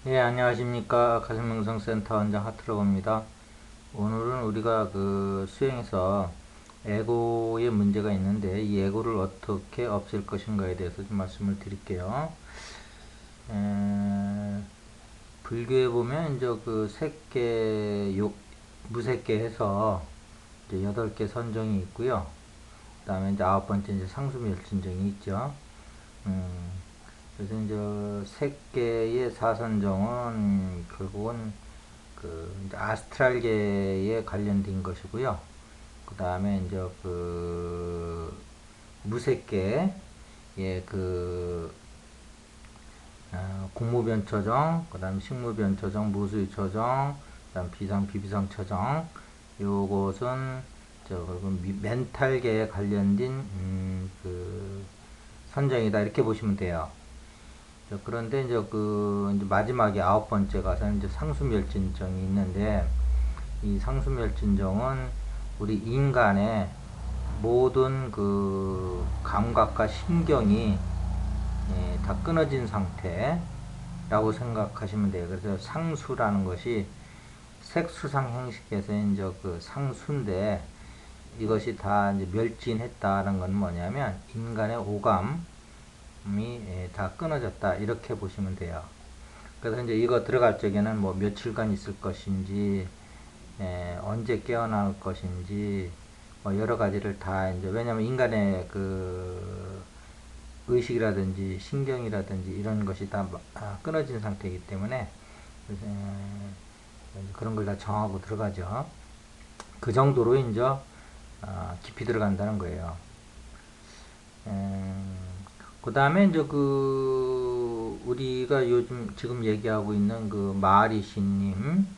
예, 안녕하십니까. 가슴명상센터 원장 하트로입니다. 오늘은 우리가 그 수행에서 에고의 문제가 있는데 이 에고를 어떻게 없앨 것인가에 대해서 좀 말씀을 드릴게요. 에, 불교에 보면 이제 그 색계, 무색계 해서 이제 8개 선정이 있고요. 그 다음에 이제 9번째 이제 상수멸진정이 있죠. 음, 그래서 이제 색계의 사선정은 결국은 그 이제 아스트랄계에 관련된 것이고요. 그 다음에 이제 그 무색계 그 공무변초정, 그 다음 식무변초정, 무수유초정, 그 다음 비상 비비상초정. 요것은 그리고 멘탈계에 관련된 그 선정이다 이렇게 보시면 돼요. 그런데 이제 마지막에 9번째 가서 이제 상수멸진정이 있는데 이 상수멸진정은 우리 인간의 모든 그 감각과 신경이 다 끊어진 상태라고 생각하시면 돼요. 그래서 상수라는 것이 색수상 행식에서 이제 그 상수인데 이것이 다 이제 멸진했다는 건 뭐냐면 인간의 오감이 다 끊어졌다 이렇게 보시면 돼요. 그래서 이제 이거 들어갈 적에는 뭐 며칠간 있을 것인지 언제 깨어날 것인지 뭐 여러 가지를 다 이제 왜냐면 인간의 그 의식이라든지 신경이라든지 이런 것이 다 끊어진 상태이기 때문에 그런 걸 다 정하고 들어가죠. 그 정도로 이제 깊이 들어간다는 거예요. 그 다음에 이제 그 우리가 요즘 지금 얘기하고 있는 그 마리시님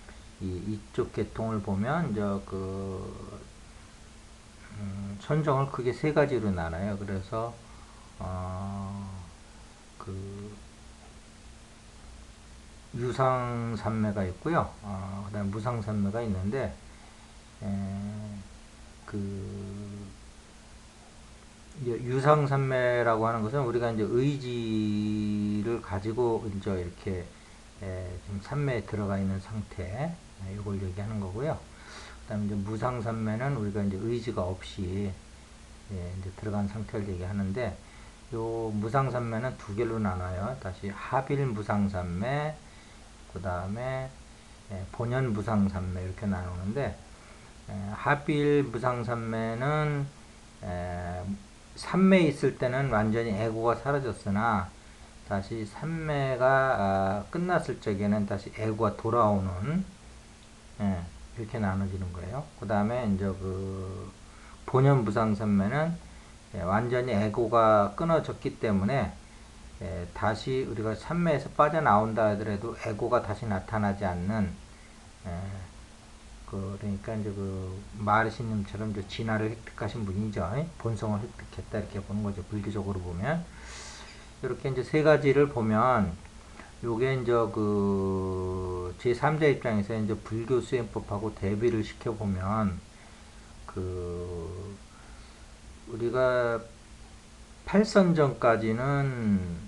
이쪽 계통을 보면 이제 그 선정을 크게 세 가지로 나눠요. 그래서 그 유상산매가 있고요. 그다음 무상산매가 있는데 그 유상산매라고 하는 것은 우리가 이제 의지를 가지고 이제 이렇게 좀 산매에 들어가 있는 상태, 이걸 얘기하는 거고요. 그다음에 이제 무상산매는 우리가 이제 의지가 없이 이제 들어간 상태를 얘기하는데 요 무상산매는 두 개로 나눠요. 다시 합일 무상산매, 그 다음에 본연 무상산매 이렇게 나누는데 합일 무상산매는 삼매에 있을 때는 완전히 에고가 사라졌으나 다시 삼매가 끝났을 적에는 다시 에고가 돌아오는 이렇게 나눠지는 거예요. 그 다음에 이제 그 본연 무상산매는 완전히 에고가 끊어졌기 때문에 다시 우리가 삼매에서 빠져나온다 하더라도 에고가 다시 나타나지 않는 그러니까 이제 그 마르시님처럼 이제 진화를 획득하신 분이죠. 본성을 획득했다 이렇게 보는 거죠. 불교적으로 보면 이렇게 이제 세 가지를 보면 요게 이제 그 제3자 입장에서 이제 불교 수행법하고 대비를 시켜 보면 그 우리가 팔선전까지는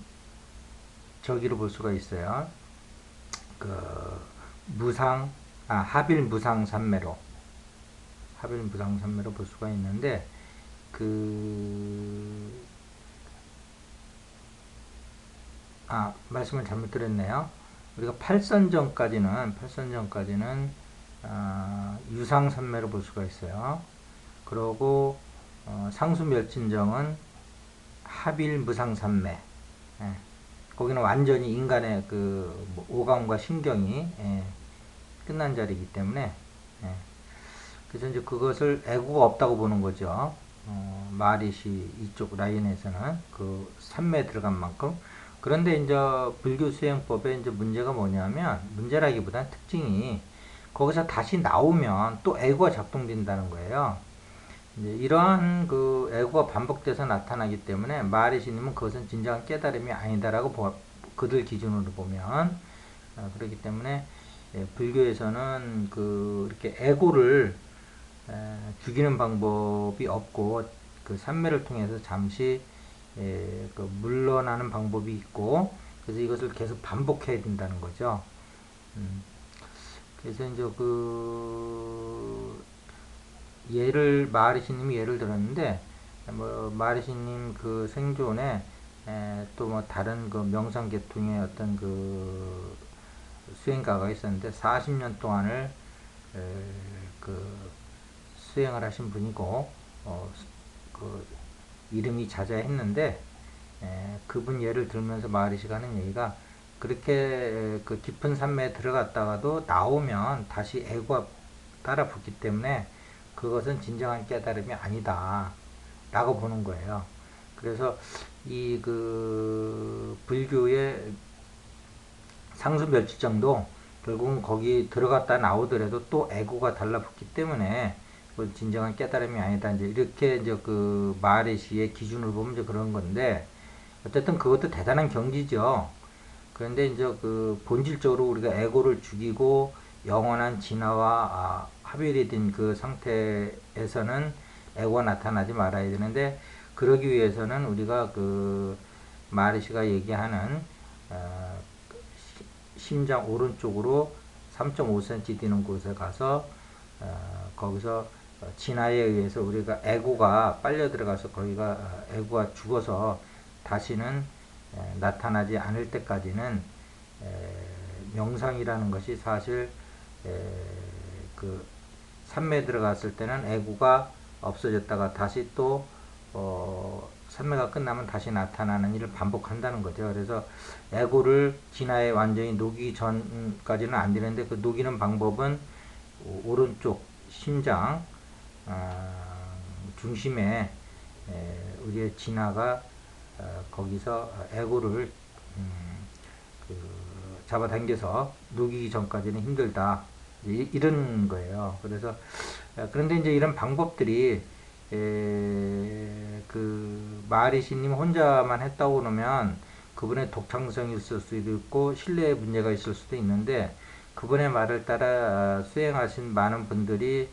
저기로 볼 수가 있어요. 그 무상 합일 무상 삼매로 합일 무상 삼매로 볼 수가 있는데 그 말씀을 잘못 드렸네요. 우리가 팔선전까지는 유상 삼매로 볼 수가 있어요. 그러고 상수멸진정은 합일 무상 삼매. 예. 거기는 완전히 인간의 그 오감과 신경이 끝난 자리이기 때문에 예. 그래서 이제 그것을 애고가 없다고 보는 거죠. 마리시 이쪽 라인에서는 그 삼매에 들어간 만큼. 그런데 이제 불교 수행법에 이제 문제가 뭐냐면 문제라기보다는 특징이 거기서 다시 나오면 또 애고가 작동된다는 거예요. 이제 이러한 그 애고가 반복돼서 나타나기 때문에 마리시님은 그것은 진정한 깨달음이 아니다라고 그들 기준으로 보면 그렇기 때문에 불교에서는 그 이렇게 애고를 죽이는 방법이 없고 그 삼매를 통해서 잠시 그 물러나는 방법이 있고 그래서 이것을 계속 반복해야 된다는 거죠. 그래서 이제 마리시님이 예를 들었는데, 뭐 마리시님 그 생존에 또 뭐 다른 그 명상 계통의 어떤 그 수행가가 있었는데 40년 동안을 그 수행을 하신 분이고, 그 이름이 자자했는데, 그분 예를 들면서 마하리시가 하는 얘기가, 그렇게 그 깊은 산매에 들어갔다가도 나오면 다시 애고가 따라 붙기 때문에 그것은 진정한 깨달음이 아니다 라고 보는 거예요. 그래서 이 그 불교의 상수멸치정도 결국은 거기 들어갔다 나오더라도 또 애고가 달라붙기 때문에 그 진정한 깨달음이 아니다. 이제 이렇게 이제 그 마하리시의 기준을 보면 이제 그런 건데, 어쨌든 그것도 대단한 경지죠. 그런데 이제 그 본질적으로 우리가 에고를 죽이고 영원한 진화와 합일이 된 그 상태에서는 에고가 나타나지 말아야 되는데, 그러기 위해서는 우리가 그 마하리시가 얘기하는 심장 오른쪽으로 3.5cm 뛰는 곳에 가서 거기서 진화에 의해서 우리가 에고가 빨려 들어가서 거기가 에고가 죽어서 다시는 나타나지 않을 때까지는 명상이라는 것이 사실 그 산매에 들어갔을 때는 에고가 없어졌다가 다시 또 산매가 끝나면 다시 나타나는 일을 반복한다는 거죠. 그래서 에고를 진화에 완전히 녹이기 전까지는 안 되는데, 그 녹이는 방법은 오른쪽 심장 중심에 우리의 진화가 거기서 에고를 그 잡아당겨서 녹이기 전까지는 힘들다, 이런 거예요. 그래서 그런데 이제 이런 방법들이 그 마하리시님 혼자만 했다고 그러면 그분의 독창성이 있을 수도 있고 신뢰에 문제가 있을 수도 있는데, 그분의 말을 따라 수행하신 많은 분들이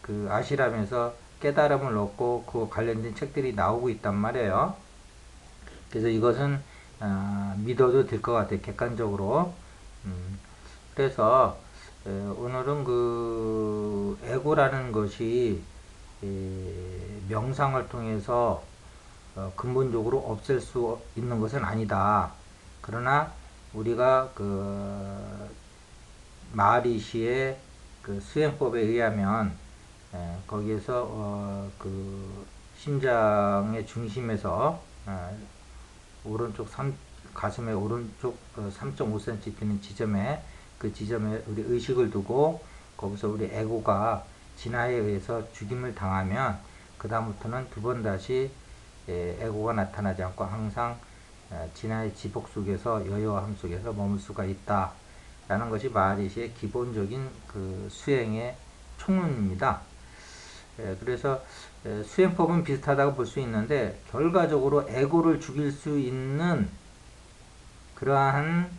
그 아시람에서 깨달음을 얻고 그 관련된 책들이 나오고 있단 말이에요. 그래서 이것은 믿어도 될 것 같아요, 객관적으로. 그래서 오늘은 그 에고라는 것이 명상을 통해서 근본적으로 없앨 수 있는 것은 아니다. 그러나 우리가 그 마하리시의 그 수행법에 의하면 거기에서 그 심장의 중심에서 오른쪽 가슴의 오른쪽 3.5cm 되는 지점에, 그 지점에 우리 의식을 두고 거기서 우리 에고가 진화에 의해서 죽임을 당하면 그 다음부터는 두 번 다시 에고가 나타나지 않고 항상 진화의 지복 속에서 여여함 속에서 머물 수가 있다 라는 것이 마하리시의 기본적인 그 수행의 총론입니다. 그래서 수행법은 비슷하다고 볼 수 있는데, 결과적으로 에고를 죽일 수 있는 그러한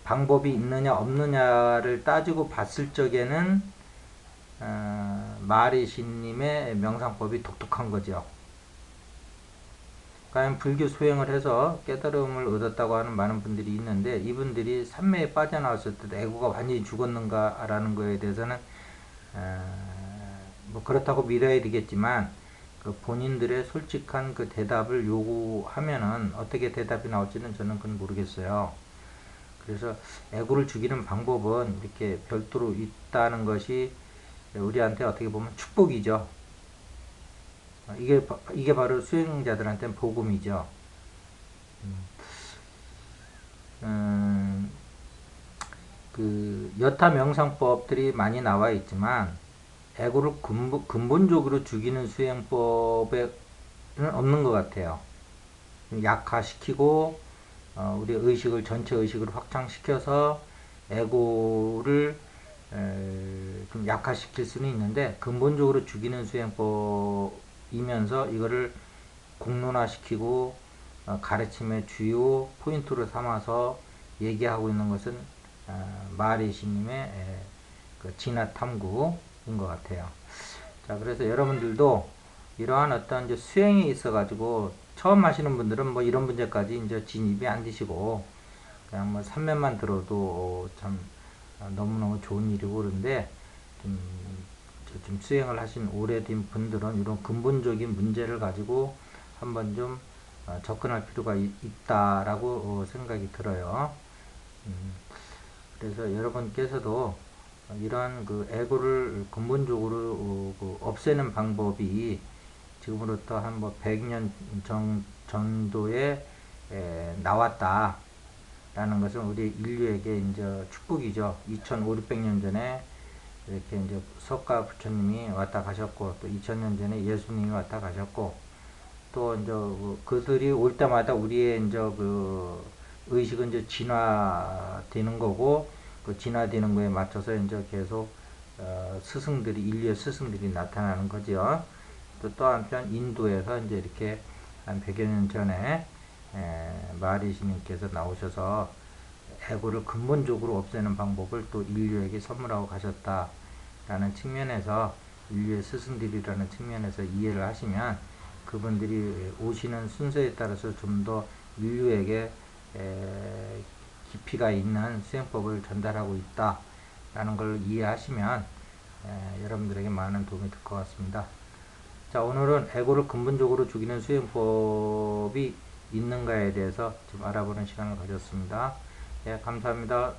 방법이 있느냐 없느냐를 따지고 봤을 적에는 마하리시님의 명상법이 독특한 거죠. 과연 불교 수행을 해서 깨달음을 얻었다고 하는 많은 분들이 있는데, 이분들이 산매에 빠져나왔을 때 에고가 완전히 죽었는가 라는 거에 대해서는 뭐 그렇다고 믿어야 되겠지만, 그 본인들의 솔직한 그 대답을 요구하면은 어떻게 대답이 나올지는 저는 그건 모르겠어요. 그래서 에고를 죽이는 방법은 이렇게 별도로 있다는 것이 우리한테 어떻게 보면 축복이죠. 이게 바로 수행자들한테는 복음이죠. 그 여타 명상법들이 많이 나와 있지만 에고를 근본적으로 죽이는 수행법에는 없는 것 같아요. 약화시키고 우리 의식을 전체 의식을 확장시켜서 에고를 좀 약화시킬 수는 있는데, 근본적으로 죽이는 수행법이면서 이거를 공론화시키고 가르침의 주요 포인트로 삼아서 얘기하고 있는 것은 마하리시님의 그 진화 탐구인 것 같아요. 자, 그래서 여러분들도 이러한 어떤 이제 수행에 있어 가지고 처음 하시는 분들은 뭐 이런 문제까지 이제 진입이 안 되시고 그냥 뭐 삼매만 들어도 참 너무너무 좋은 일이고 그런데 좀 수행을 하신 오래된 분들은 이런 근본적인 문제를 가지고 한번 좀 접근할 필요가 있다라고 생각이 들어요. 그래서 여러분께서도 이런 그 에고를 근본적으로 없애는 방법이 지금으로부터 한 뭐 100년 전도에 나왔다라는 것은 우리 인류에게 이제 축복이죠. 2500년 전에 이렇게 이제 석가 부처님이 왔다 가셨고, 또 2000년 전에 예수님이 왔다 가셨고, 또 이제 그들이 올 때마다 우리의 이제 그 의식은 이제 진화되는 거고, 그 진화되는 거에 맞춰서 이제 계속 스승들이, 인류의 스승들이 나타나는 거죠. 또 한편 인도에서 이제 이렇게 한 100여 년 전에 마하리시님께서 나오셔서 에고를 근본적으로 없애는 방법을 또 인류에게 선물하고 가셨다라는 측면에서, 인류의 스승들이라는 측면에서 이해를 하시면 그분들이 오시는 순서에 따라서 좀 더 인류에게 깊이가 있는 수행법을 전달하고 있다라는 걸 이해하시면 여러분들에게 많은 도움이 될 것 같습니다. 자, 오늘은 에고를 근본적으로 죽이는 수행법이 있는가에 대해서 좀 알아보는 시간을 가졌습니다. 예, 감사합니다.